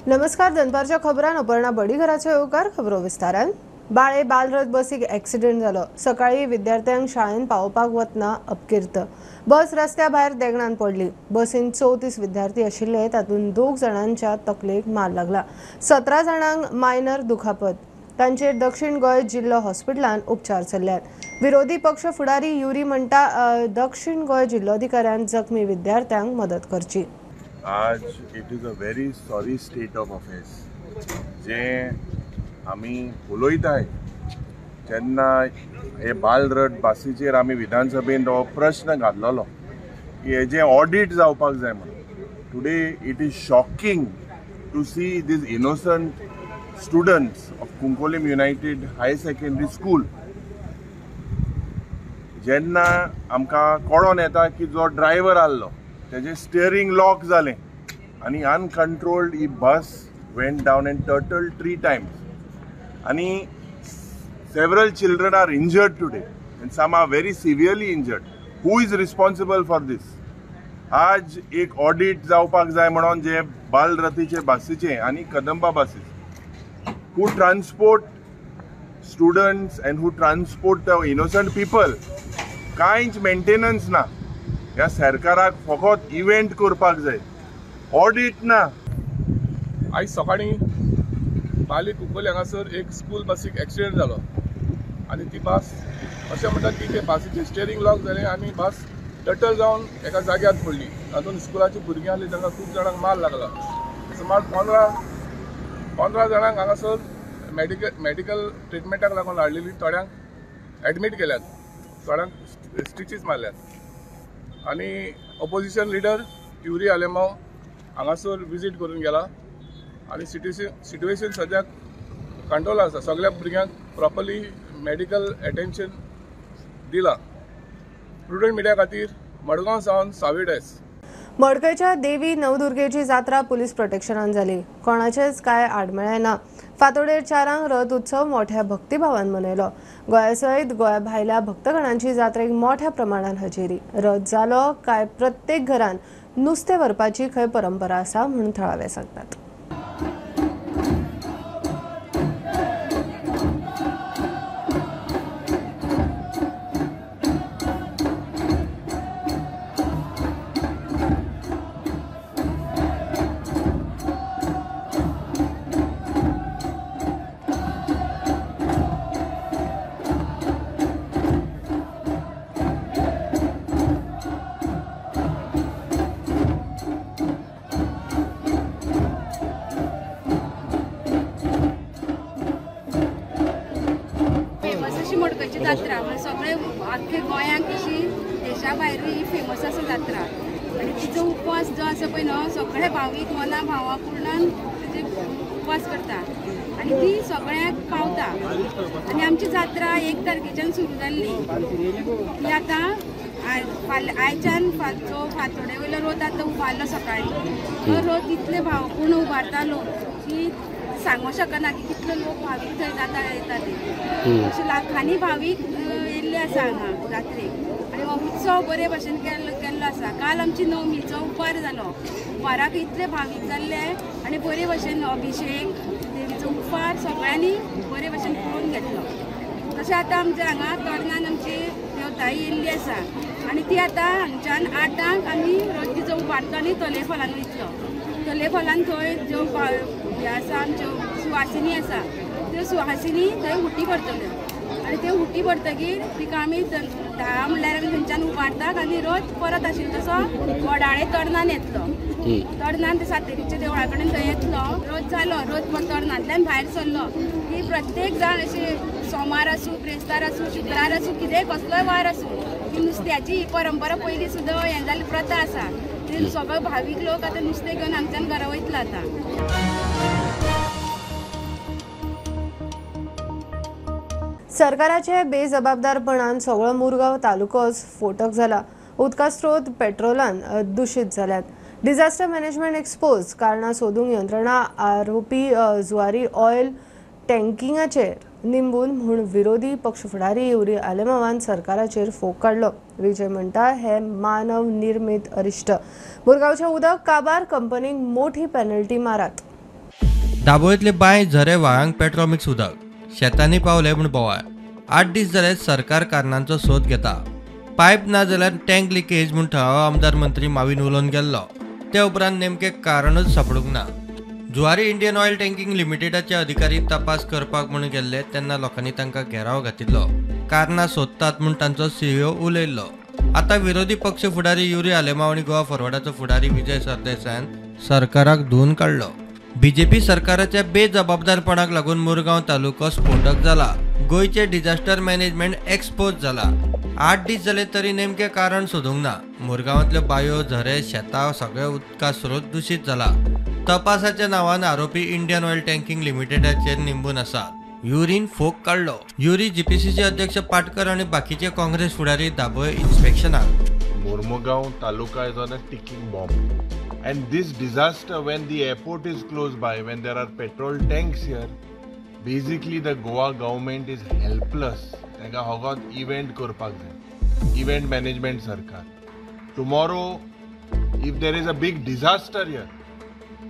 नमस्कार. दनपारच्या खबरान अपर्णा बडीघराचे येवकार. खबरो विस्तारान. बाळे बालरथ बसीक ॲक्सिडेंट जालो. सकाळी विद्यार्थ्यांक शाळेन पावपाक वतना अपघात. बस रस्त्या भायर देगणान पडली. बसीन 34 विद्यार्थी आशिल्ले, तातूंत 2 जाणांच्या तकलेक मार लागला. 17 जाणांक मायनर दुखापत. तांचेर दक्षिण गोंय जिल्लो हॉस्पिटलांत उपचार चल्ल्यात. विरोधी पक्ष फुडारी युरी म्हणटा दक्षिण गोंय जिल्लोधिकाऱ्यान जखमी विद्यार्थ्यांक मदत करची. आज it is a very sorry state of affairs जे आमी उलयताय जेन्ना हे बालरथ बासीचेर आमी विधानसभेन हो प्रश्न घातलेलो की हेजें ऑडिट जावपाक जाय म्हणून. Today it is shocking to see these innocent students of Cuncolim united higher secondary school जेन्ना आमकां कळोन येता की जो ड्रायव्हर आसलो तेजें स्टियरिंग लॉक जालें आनी uncontrolled he bus went down and turtled 3 times and several children are injured today and some are very severely injured. Who is responsible for this? आज एक ऑडिट जावपाक जाय म्हणून जे बालरथीचे बसीचे आणि Kadamba buses who transport students and who transport the innocent people कांयच maintenance ना. ह्या सरकाराक फकत इव्हेंट करपाक जाय, ऑडिट ना. आज सकाळी बाली कुंकोली हांगासर एक स्कूल बसीक ॲक्सिडेंट जालो आनी ती बस अशें म्हणटात की ते बसीचें स्टियरिंग लॉक जालें आनी बस टटल जावन एका जाग्यार पडली. तातूंत स्कुलाची भुरगीं आसलीं तांकां खूब जाणांक मार लागला. सुमार 15 जाणांक हांगासर मेडिकल ट्रिटमेंटाक लागून हाडलेली. थोड्यांक एडमीट केल्यात, थोड्यांक स्टिचीस मारल्यात. आनी ऑपोजिशन लिडर युरी आलेमांव हांगासर विजीट करून गेला आनी सिट्युएशन सद्याक कंट्रोल आसा. सगळ्या भुरग्यांक प्रॉपरली मेडिकल अटेन्शन दिला. प्रुडंट मिडिया खातीर मडगांव सावन साविडेस. मडकयच्या देवी नवदुर्गेची जात्रा पुलीस प्रोटेक्शनान जाली. कोणाचेच काय आडमेळें ना. फांतोडेर 4 रथ उत्सव मोठ्या भक्तिभावान मनयलो. गोंयासयत गोंया भायल्या भक्तगणांची जात्रेक मोठ्या प्रमाणात हजेरी. रथ जालो काय प्रत्येक घरान नुस्तें व्हरपाची खंय परंपरा आसा म्हणून थळावे सांगतात. मडकयची जात्रा सगळे आख्खे गोंयांक अशी देशा भायरूय ही फेमस आसा जात्रा. आनी तिचो उपवास जो आसा पळय न्हू सगळे भावीक मना भावापूर्णान तेजे उपवास करता आनी ती सगळ्यांक पावता. आनी आमची जात्रा 1 तारखेच्यान सुरू जाल्ली. ती आतां आयच्यान जो फांतोडे वयलो रथ आतां उबारलो सकाळी. तो रथ इतले भावपूर्ण उबारतालो की सांगूंक शकना की कितलो लोक भावीक थंय जाता येता ते. अशे लाखांनी भावीक येयल्ले आसा हांगा जात्रेक आनी हो उत्सव बरे भशेन केल्लो आसा. काल आमची नवमीचो उपार जालो. उपाराक इतले भावीक जाल्ले आनी बरे भशेन अभिशेक देवीचो उपार सगळ्यांनी बरे भशेन पळोवन घेतलो. तशें आतां आमच्या हांगा तरणान आमची देवताय येयल्ली आसा आनी ती आतां हांगच्यान 8 आमी रथीचो उबारतो आनी तलेफलान वयतलो. तलेफलान थंय ज्यो हे आसा आमच्यो सुवासिनी आसा त्यो सुवासिनी थंय उटी भरतल्यो आनी त्यो उटी भरतकीर तिका आमी 10 म्हणल्यार आमी थंयच्यान उबारतात आनी रथ परत आशिल्लो तसो वडाळे तरणान येतलो. तरणान ते सातेरीच्या देवळा कडेन थंय येतलो. रथ जालो, रथ तरणांतल्यान भायर सरलो की प्रत्येक जाण अशे सोमार आसूं, ब्रेस्तार आसूं, शुक्रार आसूं, कितेंय कसलोय वार आसूं की नुस्त्याची ही परंपरा पयलीं सुद्दां हें जाल्ली प्रथा आसा. सगळो भावीक लोक आतां नुस्तें घेवन हांगच्यान घरा वयतलो आतां. सरकाराचे बेजबाबदारपणान सगळो मुरगांव तालुकोच फोटक जाला. उदका स्त्रोत पेट्रोलान दूषित जाल्यात. डिझास्टर मॅनेजमेंट एक्सपोज कारणां सोदूंक यंत्रणा आरोपी जुवारी ऑयल टँकिंगाचेर निंबून म्हूण विरोधी पक्ष फुडारी युरी आलेमावान सरकाराचेर फोग काडलो. विजय म्हणटा हे मानव निर्मित अरिश्ट. मुरगांवचे उदक काबार कंपनीक मोठी पेनल्टी मारात. दाबोळेंतले बांय झरे व्हाळांक पेट्रो मिक्स उदक शेतांनी पावले म्हूण बोवाळ 8 दीस जाले सरकार कारणांचो सोद घेता पायप ना जाल्यार टँक लिकेज म्हूण थळावो आमदार मंत्री माविन उलोवन गेल्लो ते उपरांत नेमके कारणूच सापडूंक ना जुवारी इंडियन ऑयल टँकिंग लिमिटेडाचे अधिकारी तपास करपाक म्हूण गेल्ले तेन्ना लोकांनी तांकां घेराव घातिल्लो कारणां सोदतात म्हूण तांचो CEO उलयल्लो आतां विरोधी पक्ष फुडारी युरी आलेमाव आनी गोवा फॉरवर्डाचो फुडारी विजय सरदेसायान सरकाराक धुवन काडलो बीजेपी सरकाराच्या बेजबाबदारपणाक लागून मुरगांव तालुको स्फोटक जाला गोयचे डिझास्टर मॅनेजमेंट एक्सपोज जाला 8 दीस जाले तरी नेमके कारण सोदूंक ना मुरगांवांतल्यो बांयो झरे शेतां सगळे उदका स्रोत दूषित जाला तपासाच्या नांवान आरोपी इंडियन ऑयल टँकिंग लिमिटेडाचेर निंबून आसात युरीन फोक काढलो युरी जीपीसीचे अध्यक्ष पाटकर आणि बाकीचे काँग्रेस फुडारी Dabole इन्स्पेक्शनाक Mormugao Taluka is on a ticking bomb. And this disaster, when the airport is close by, when there are petrol tanks here, basically the Goa government is helpless. Tanga hogot event korpak jay. Event management sarkar. Tomorrow, if there is a big disaster here,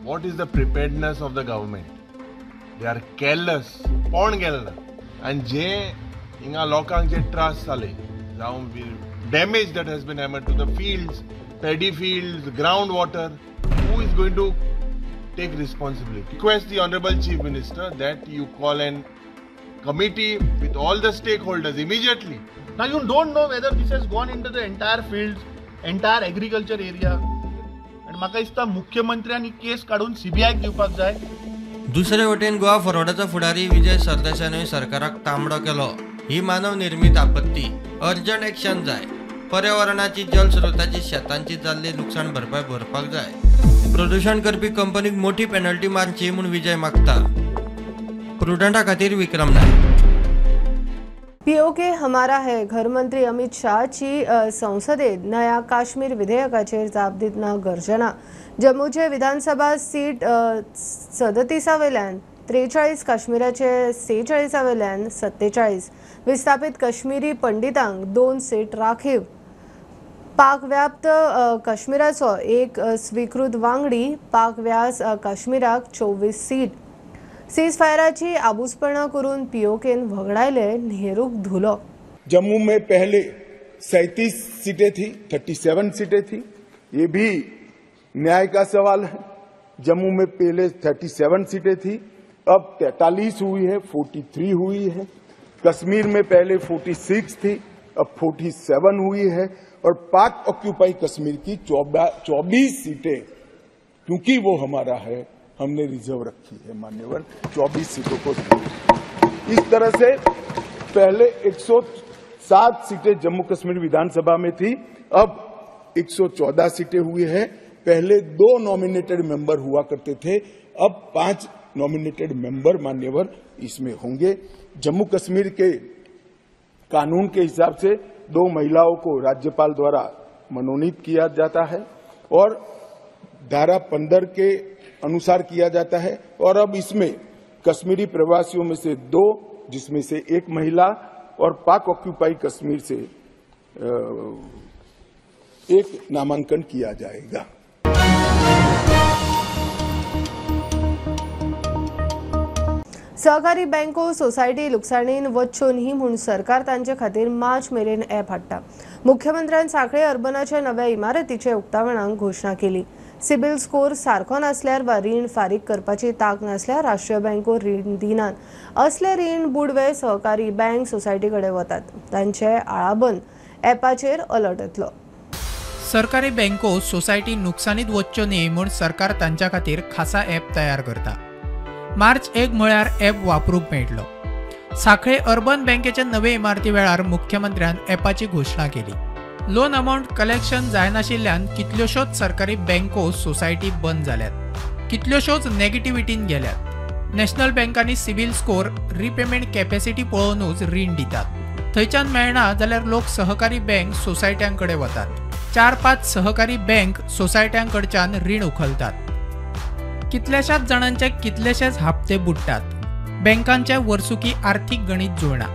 what is the preparedness of the government? They are careless. Pon gelna. And je inga lokang je trust sale. Jaum will damage that has been hammered to the fields, paddy fields, groundwater. Who is going to take responsibility? Request the Honorable Chief Minister that you call an committee with all the stakeholders immediately. Now you don't know whether this has gone into the entire fields, entire agriculture area. And म्हाका दिसता मुख्यमंत्र्यांनी केस काढून CBI दिवपाक जाय. दुसरे वटेन गोवा फॉरवर्डाचो फुडारी विजय सरदेसायान सरकाराक तांबडो केलो ही मानव निर्मित आपत्ती अर्जंट एक्शन जाय पर्यावरणाची जलस्रोताची शेतांची जाल्ली नुकसाण भरपाय भरपाक जाय प्रदूषण करपी कंपनीक मोठी पेनल्टी मारची म्हूण विजय मागता प्रुडंटा खातीर विक्रम नायक पीओके हमारा है घर मंत्री अमित शाहची संसदेत नया काश्मीर विधेयकाचेर जाप दितना गर्जना जम्मूचे विधानसभा सीट 37 वेल्यान 43 काश्मीराचे 46 वेल्यान 47 विस्थापित काश्मीरी पंडितांक 2 सीट राखीव पाक व्याप्त काश्मीराचो एक स्वीकृत वांगडी पाक व्यास काश्मीराक 24 सीट सीजफायराची आबूजपणा करून पीओकेन वगडायले नेहरूक धुलो जम्मू में पहले 37 सीटें थी 37 सीटें थी ये भी न्याय का सवाल है जम्मू में पहले 37 सीटें थी अब 43 हुई है 43 हुई है कश्मीर में पहले 46 थी अब 47 हुई है और पाक ऑक्यूपाई कश्मीर की 24 सीटें क्योंकि वो हमारा है हमने रिजर्व रखी है मान्यवर 24 सीटों को इस तरह से पहले 107 सीटें जम्मू कश्मीर विधानसभा में थी अब 114 सीटें हुई है पहले 2 नॉमिनेटेड मेंबर हुआ करते थे अब 5 नॉमिनेटेड मेंबर मान्यवर इसमें होंगे जम्मू कश्मीर के कानून के हिसाब से 2 महिलाओं को राज्यपाल द्वारा मनोनीत किया जाता है और धारा 15 के अनुसार किया जाता है और अब इसमें कश्मीरी प्रवासियों में से 2 जिसमें से 1 महिला और पाक ऑक्यूपाई कश्मीर से 1 नामांकन किया जाएगा सहकारी बँको सोसायटी लुकसाणीन वच्च्यो न्ही म्हूण सरकार तांचे खातीर मार्च मेरेन ॲप हाडटा मुख्यमंत्र्यान सांखळे अर्बनाच्या नव्या इमारतीचे उक्तावणाक घोषणा केली सिबिल स्कोर सारको नासल्यार वा रीण फारीक करपाची तांक नासल्यार राष्ट्रीय बँको रीण दिनात असले रीण बुडवे सहकारी बँक सोसायटी कडेन वतात तांचे आळाबंद ॲपाचेर अलर्ट येतलो सरकारी बँको सोसायटी नुकसानीत वच्च्यो न्ही म्हूण सरकार तांच्या खातीर खासा ॲप तयार करता मार्च 1 म्हळ्यार ॲप वापरूंक मेळटलो सांखळे अर्बन बँकेचे नवे इमारती वेळार मुख्यमंत्र्यान ॲपाची घोषणा केली लोन अमाउंट कलेक्शन जायनाशिल्ल्यान कितल्योशोच सरकारी बँको सोसायटी बंद जाल्यात कितल्योशोच नेगेटिव्हिटीन गेल्यात नॅशनल बँकांनी सिबिल स्कोर रिपेमेंट कॅपॅसिटी पळोवनूच रीण दितात थंयच्यान मेळना जाल्यार लोक सहकारी बँक सोसायट्यांकडे वतात 4-5 सहकारी बँक सोसायट्यांकडच्यान रीण उखलतात कितल्याशाच जाणांचे कितलेशेच हप्ते बुडटात बँकांचे वर्सुकी आर्थिक गणित जुळना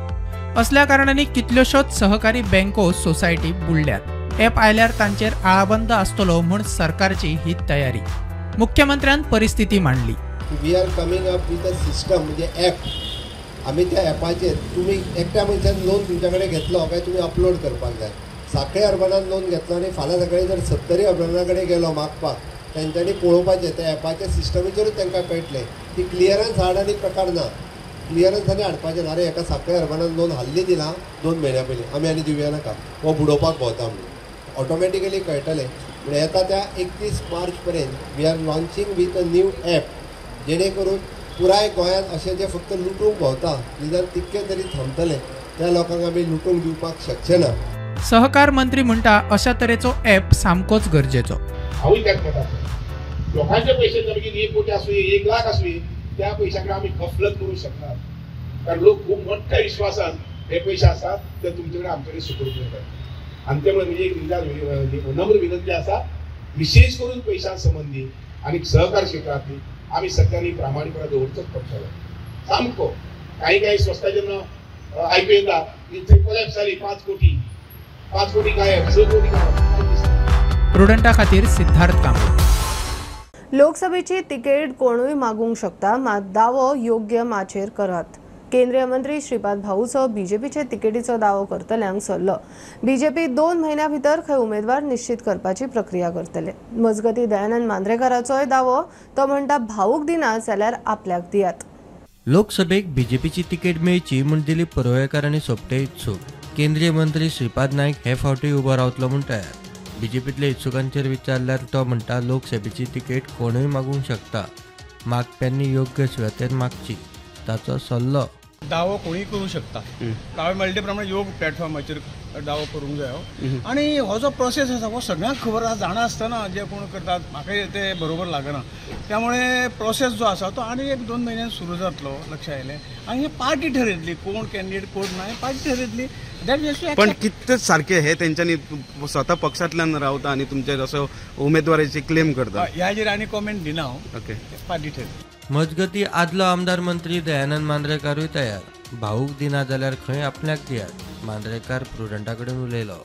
असल्या कारणांनी कितल्योशोच सहकारी बँको सोसायटी बुडल्यात ॲप आयल्यार तांचेर आळाबंद आसतलो म्हूण सरकारची ही तयारी मुख्यमंत्र्यान परिस्थिती मांडली we are coming up with a system म्हणजे ॲप. आम्ही त्या ॲपाचेर तुमी एकट्या मनशान लोन तुमच्या कडेन घेतलो काय तुमी अपलोड करपाक जाय. सांखळे अर्बनान लोन घेतलो आनी फाल्यां सकाळीं जर 70 अर्बना कडेन गेलो मागपाक तेंच्यांनी पळोवपाचें त्या ॲपाच्या सिस्टमीचेरूच तांकां कळटलें की क्लियरन्स हाड आनी प्रकार ना. क्लियरन्स आनी हाडपाचें ना रे एका सांखळे अर्बनान लोन हाल्ली दिलां 2 म्हयन्या पयलीं आमी आनी दिवया नाका हो बुडोवपाक भोंवता म्हणून ऑटोमॅटिकली कळटलें. म्हणजे येता त्या 31 मार्च पर्यंत we are launching with a new app जेणे करून पुराय गोंयांत अशें जे फक्त लुटूंक भोंवता निदान तितके तरी थांबतले त्या लोकांक आमी लुटूंक दिवपाक शकचे ना. सहकार मंत्री म्हणटा अशा तरेचो ॲप सामकोच गरजेचो. हांवूय त्याच मताचो. लोकांचे पैसे जर 1 कोटी आसूं 1 लाख आसूं त्या पैशाकडे आमी गफलत करूंक शकना. कारण लोक खूब मोठ्या विश्वासान हे पैसे आसात ते तुमचे कडेन आमचे कडेन सुपूर्द करतात. आनी त्यामुळे म्हणजे एक नम्र विनंती आसा विशेष करून पैशां संबंधी आनी सहकार क्षेत्रांतली आमी सगळ्यांनी प्रामाणीकपणा दवरचोच पडटलो. सामको काही संस्था जेन्ना आयकूं येता की थंय कोलॅप्स जाली 5 कोटी गायब 6 कोटी गायब. प्रुडंटा खातीर सिद्धार्थ कांबळे. लोकसभेची तिकेट कोणूय मागूंक शकता मात दावो योग्य माचेर करात. केंद्रीय मंत्री श्रीपाद भाऊचो बीजेपीचे तिकेटीचो दावो करतल्यांक सल्लो. बीजेपी 2 म्हयन्यां भितर खंय उमेदवार निश्चित करपाची प्रक्रिया करतले. मजगती दयानंद मांद्रेकाराचोय दावो तो म्हणटा भाऊक दिनात जाल्यार आपल्याक दियात. लोकसभेक बीजेपीची तिकेट मेळची म्हूण दिलीप परोळेकर आनी सोपटे इत्सूक. केंद्रीय मंत्री श्रीपाद नायक हे फावटी उबो रावतलो म्हूण तयार. बीजेपीतल्या इत्सुकांचेर विचारल्यार तो म्हणटा लोकसभेची तिकेट कोणूय मागूंक शकता मागप्यांनी योग्य सुवातेर मागची ताचो सल्लो. दावो कोणीय करूं शकता. हांवें म्हणले प्रमाणे योग प्लॅटफॉर्माचेर दावो करूंक जायो. आनी हो जो प्रोसेस आसा हो सगळ्यांक खबर आसा जाणा आसतना जे कोण करतात म्हाकाय ते बरोबर लागना. त्यामुळे प्रोसेस जो आसा तो आनी 1-2 म्हयन्यान सुरू जातलो लक्षात आयलें. आनी हे पार्टी ठरयतली कोण कॅन्डिडेट कोण ना पार्टी ठरयतली. पण कितलेच सारखे हे त्यांच्यानी स्वतः पक्षांतल्यान रावता आणि तुमचे असो उमेदवाराची क्लेम करता ह्याचेर आनी कॉमेंट दिना हांव. ओके पार्टी ठरयतली. मजगती आदलो आमदार मंत्री दयानंद मांद्रेकारूय तयार. भाऊक दिना जाल्यार खंय आपल्याक दियात. मांद्रेकार प्रुडंटा कडेन उलयलो.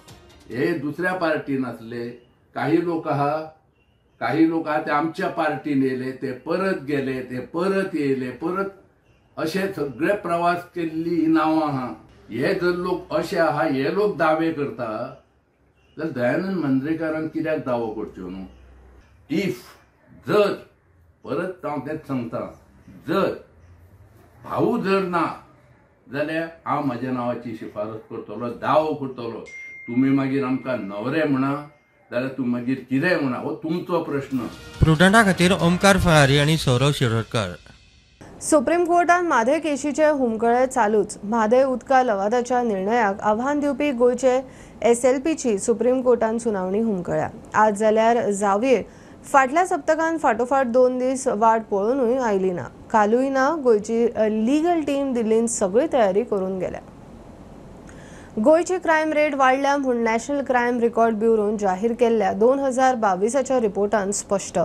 हे दुसऱ्या पार्टीन आसले काही लोक आहा ते आमच्या पार्टीन येले ते परत गेले ते परत येयले परत असे सगळे प्रवास केल्ली ही नांवां आहा. हे जर लोक असे आहा हे लोक दावे करता जाल्यार दयानंद मांद्रेकारान कित्याक दावो करच्यो न्हू. इफ जर परत हांव तेच सांगता जर भाऊ जर ना जाल्यार हांव म्हाज्या नांवाची शिफारस करतलो दावो करतलो. तुमी मागीर आमकां नवरे म्हणा जाल्यार तूं मागीर कितेंय म्हणा हो तुमचो प्रश्न. प्रुडंटा खातीर ओमकार फळारी आनी सौरव शिरोडकर. सुप्रीम कोर्टान म्हादय केशीचे हुमकळे चालूच. म्हादय उदका लवादाच्या निर्णयाक आव्हान दिवपी गोंयचे SLPची सुप्रीम कोर्टान सुनावणी हुमकळ्या. आज जाल्यार जावये फाटल्या सप्तकांत फाटोफाट 2 दीस वाट पळोवनूय आयली ना. कालूय ना. गोंयची लिगल टीम दिल्लीन सगळी तयारी करून गेल्या. गोंयची क्रायम रेट वाडल्या म्हूण नॅशनल क्रायम रिकॉर्ड ब्युरोन जाहीर केल्ल्या 2022च्या रिपोर्टान स्पश्ट.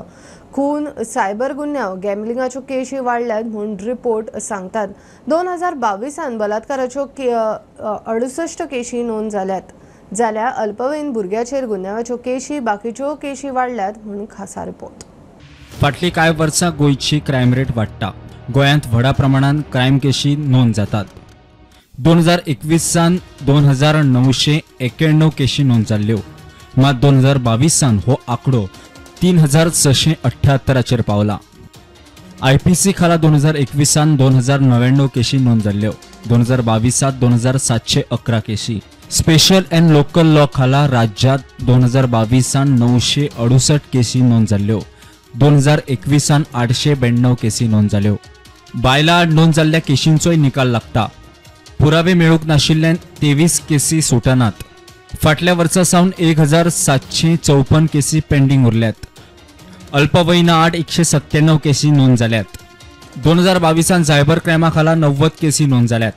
खून सायबर गुन्यांव गॅमलिंगाच्यो केशी वाडल्यात म्हूण रिपोर्ट सांगतात. 2022 बलात्काराच्यो 68 केशी नोंद जाल्यात जाल्यार अल्पवयीन भुरग्याचेर गुन्यांवाच्यो केशी बाकीच्यो केशी वाडल्यात म्हूण खासा रिपोर्ट. फाटली कांय वर्सां गोंयची क्रायम रेट वाडटा. गोंयांत व्हडा प्रमाणात क्रायम केशी नोंद जातात. 2021 2991 केशी नोंद जाल्ल्यो मात 2022 हो आंकडो 3678 पावला. IPC खाला 2021 2099 केशी नोंद जाल्ल्यो. 2022 2711 Keshi. Special end local law खाला राज्यात 2022 968 केसी नोंद जाल्ल्यो. 2021 892 केसी नोंद जाल्यो. बायलां आड नोंद जाल्ल्या केशींचोय निकाल लागता. पुरावे मेळूंक नाशिल्ल्यान 23 केसी सुटनात. फाटल्या वर्सा सावन 1754 केसी पेंडींग उरल्यात. अल्पवयीना आड 197 केसी नोंद जाल्यात. 2022 सायबर क्रायमा खाला 90 केसी नोंद जाल्यात.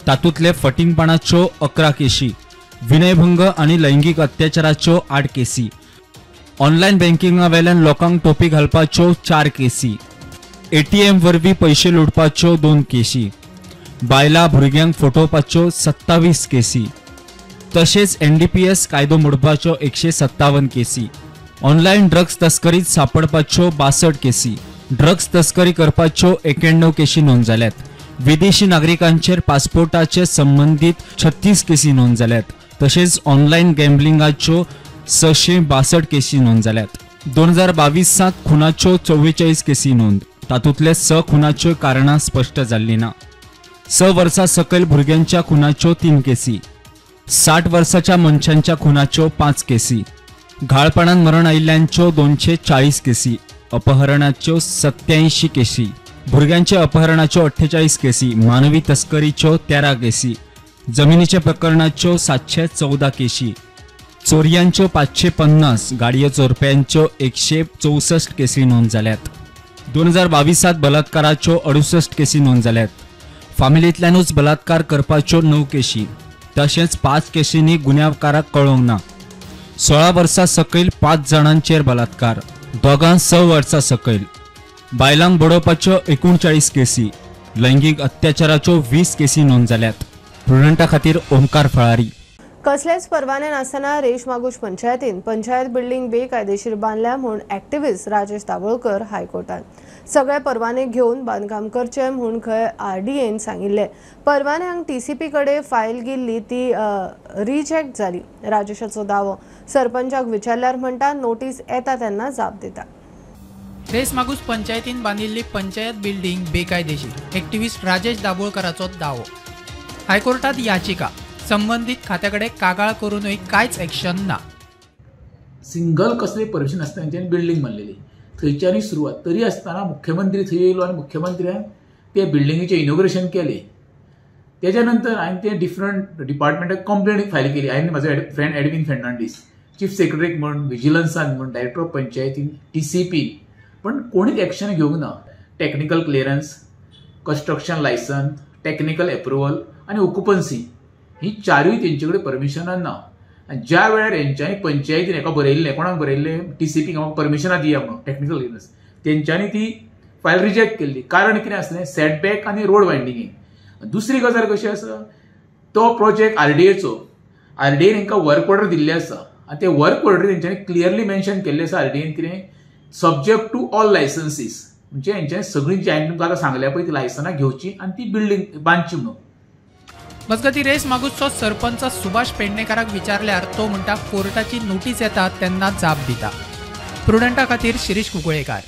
तातूंतले फटिंगपणाच्यो 11 केशी, विनयभंग आनी लैंगीक अत्याचाराच्यो 8 केसी, ऑनलायन बँकिंगा वेल्यान लोकांक टोपी घालपाच्यो 4 केसी, ATM वरवीं पयशे लुटपाच्यो 2 केशी, बायलां भुरग्यांक फटोवपाच्यो 27 केसी, तशेंच NDPS कायदो मोडपाच्यो 157 केसी, ऑनलायन ड्रग्स तस्करीत सापडपाच्यो 62 केसी, ड्रग्स तस्करी करपाच्यो 91 केशी नोंद जाल्यात. विदेशी नागरिकांचेर पासपोर्टाचे संबंधित 36 केसी नोंद जाल्यात. तशेंच ऑनलायन गॅम्बलिंगाच्यो 662 केसी नोंद जाल्यात. 2022 खुनाच्यो 44 केसी नोंद. तातूंतले 6 खुनाच्यो कारणां स्पश्ट जाल्लीं ना. 6 वर्सां सकयल भुरग्यांच्या खुनाच्यो 3 केसी, 60 वर्साच्या मनशांच्या खुनाच्यो 5 केसी, घाळपणान मरण आयिल्ल्यांच्यो 240 केसी, अपहरणाच्यो 87 केसी, भुरग्यांच्या अपहरणाच्यो 48 केसी, मानवी तस्करीच्यो 13 केसी, जमिनीच्या प्रकरणाच्यो 714 केसी, चोरयांच्यो 550, गाडयो चोरप्यांच्यो 164 केसी नोंद जाल्यात. 2022 बलात्काराच्यो 68 केसी नोंद जाल्यात. फामिलींतल्यानूच बलात्कार करपाच्यो 9 केशी, तशेंच 5 केशींनी गुन्यांवकाराक कळोवंक ना. 16 वर्सां सकयल 5 जाणांचेर बलात्कार, दोगां 6 वर्सां सकयल. बायलांक बडोवपाच्यो 39 केसी, लैंगीक अत्याचाराच्यो 20 केसी नोंद जाल्यात. प्रुडंटा खातीर ओमकार फळारी. कसलेच परवाने नासतना रेशमागुश पंचायतीन पंचायत बिल्डिंग बेकायदेशीर बांदल्या म्हूण एक्टिव्हिस्ट राजेश दाबोळकर हायकोर्टान. सगळे परवाने घेवन बांदकाम करचे म्हूण खंय RDAन सांगिल्ले. परवान्यांक TCP कडेन फायल गेल्ली ती रिजेक्ट जाली. राजेशाचो दावो सरपंचाक विचारल्यार म्हणटा नोटीस येता तेन्ना जाप दिता. रेसमागूस पंचायतीन बांदिल्ली पंचायत बिल्डिंग बेकायदेशीर. एक्टिव्हिस्ट राजेश दाबोळकराचो दावो. हायकोर्टात याचिका. संबंधित खात्याकडे कागाळ करूनय कांयच एक्शन ना. सिंगल कसले परमिशन नासतना तेंच्यांनी बिल्डिंग बांदलेली. थंयच्यानी सुरवात तरी आसतना मुख्यमंत्री थंय येयलो आनी मुख्यमंत्र्यान ते बिल्डिंगेचें इनॉग्रेशन केलें. तेच्या नंतर हांवें ते डिफरंट डिपार्टमेंटाक कंप्लेंट फायल केली. हांवें म्हाजो फ्रेंड एडविन फेर्नांडीस, चीफ सेक्रेटरीक म्हण, विजिलन्सान म्हण, डायरेक्टर ऑफ पंचायतीन, TCP, पण कोणीच एक्शन घेवंक ना. Technical clearance, construction licence, technical approval आनी ऑक्युपन्सी ही चारूय तेंचे कडेन परमिशनां ना. आनी ज्या वेळार हेंच्यांनी पंचायतीन हेका बरयल्लें, कोणाक बरयल्लें, TCPक म्हाका परमिशनां दिया म्हणून टेक्निकल क्लियरन्स, तेंच्यांनी ती फायल रिजेक्ट केल्ली. कारण कितें आसलें, सेटबॅक आनी रोड वायंडिंगेक. दुसरी गजाल कशी आसा, तो प्रोजेक्ट RDAचो, RDAन हेंकां वर्क ऑर्डर दिल्ली आसा आनी ते वर्क ऑर्डर तेंच्यांनी क्लियरली मेन्शन केल्लें आसा RDAन कितें, सब्जेक्ट टू ऑल लायसन्सीस. म्हणजे हेंच्यांनी सगळीं जी हांवें तुमकां आतां सांगल्या पळय ती लायसनां घेवची आनी ती बिल्डिंग बांदची म्हणून. मजगती रेसमागूचो सरपंच सुभाष पेडणेकाराक विचारल्यार तो म्हणटा कोर्टाची नोटीस येता तेन्ना जाप दिता. प्रुडंटा खातीर शिरीष कुंकळेकार.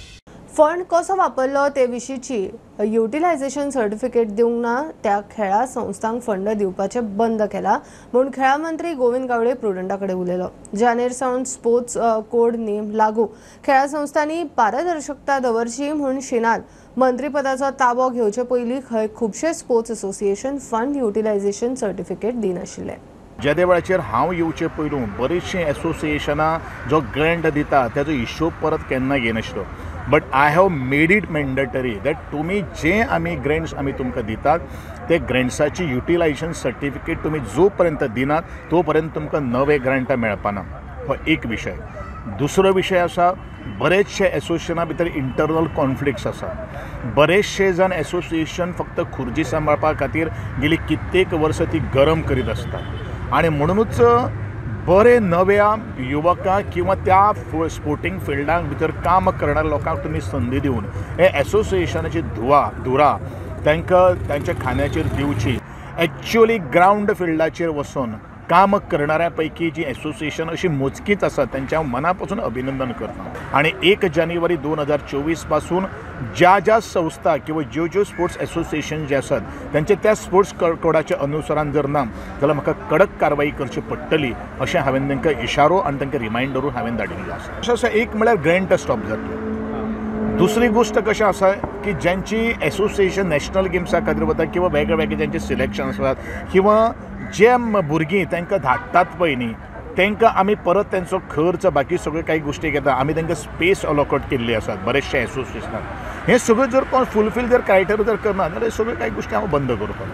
फंड कसो वापरलो ते विशींची युटिलायझेशन सर्टिफिकेट दिवंक ना त्या खेळा संस्थांक फंड दिवपाचे बंद केला म्हूण खेळा मंत्री गोविंद गावडे प्रुडंटा कडेन उलयलो. जानेर सावन स्पोर्ट्स कोड नेम लागू. खेळा संस्थांनी पारदर्शकता दवरची म्हूण शिनान मंत्रीपदाचो ताबो घेवचे पयलीं खंय खुबशे sports association fund utilisation certificate दिनाशिल्ले. ज्या वेळाचेर हांव येवचे पयलू बरीचशीं एसोसिएशनां जो ग्रँट दिता तेजो हिशोब परत केन्ना घेनाशिल्लो. But I have made it mandatory that तुमी जे आमी ग्रँट्स आमी तुमकां दितात ते ग्रँट्साची युटिलायझेशन सर्टिफिकेट तुमी जो पर्यंत दिनात तो पर्यंत तुमकां नवे ग्रँट मेळपाना. हो एक विशय. दुसरो विशय आसा, बरेचशे एसोसिएशना भितर इंटरनल कॉन्फ्लिक्ट्स आसा. बरेचशे जण एसोसिएशन फक्त खुर्ची सांबाळपा खातीर गेली कित्येक वर्सां ती गरम करीत आसतात आनी म्हणूनच बरे नव्या युवकांक किंवा त्या स्पोर्टिंग फिल्डांक भितर काम करणाऱ्या लोकांक तुमी संदी दिवन हे एसोसिएशनाची धुरा तांकां तांच्या खांद्याचेर दिवची. एक्चुअली ग्राउंड फिल्डाचेर वचून काम करणाऱ्या पैकी जी एसोसिएशन अशी मोजकीच आसात त्यांच्या मनापासून अभिनंदन करता. आणि 1 जानेवारी 2024 पासून ज्या ज्या संस्था किंवा ज्यो स्पोर्ट्स एसोसिएशन जे आसात त्यांचे त्या स्पोर्ट्स कोडाच्या अनुसरान जर ना जाल्यार म्हाका कडक कारवाई करची पडटली अशें हांवें तांकां इशारो आनी तांकां रिमांयडरूय हांवें धाडिल्लो आसा. अशें आसा, एक म्हळ्यार ग्रँट स्टॉप जातलो. दुसरी गोष्ट कशें आसा की ज्यांची एसोसिएशन नॅशनल गेम्सा खातीर वता किंवा वेगळे वेगळे ज्यांचे सिलेक्शन आसात किंवा जे भुरगीं तांकां धाडटात पळय न्ही तांकां आमी परत तांचो खर्च बाकी सगळ्यो काही गोश्टी घेता. आमी तांकां स्पेस अलॉकेट केल्ली आसात बरेचशे एसोसिएशनाक. हे सगळें जर कोण फुलफील जर क्रायटेरिया जर करना जाल्यार सगळ्यो काही गोश्टी हांव बंद करतलो.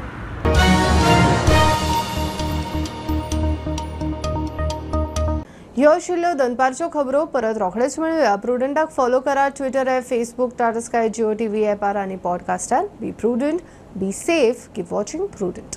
ह्यो आशिल्ल्यो दनपारच्यो खबरो. परत रोखडेच मेळुया. प्रुडंटाक फॉलो करा. Twitter app, Facebook, Tata Sky, Jio TV ॲपार आनी पॉडकास्टार. Be Prudent, be safe, keep watching prudent.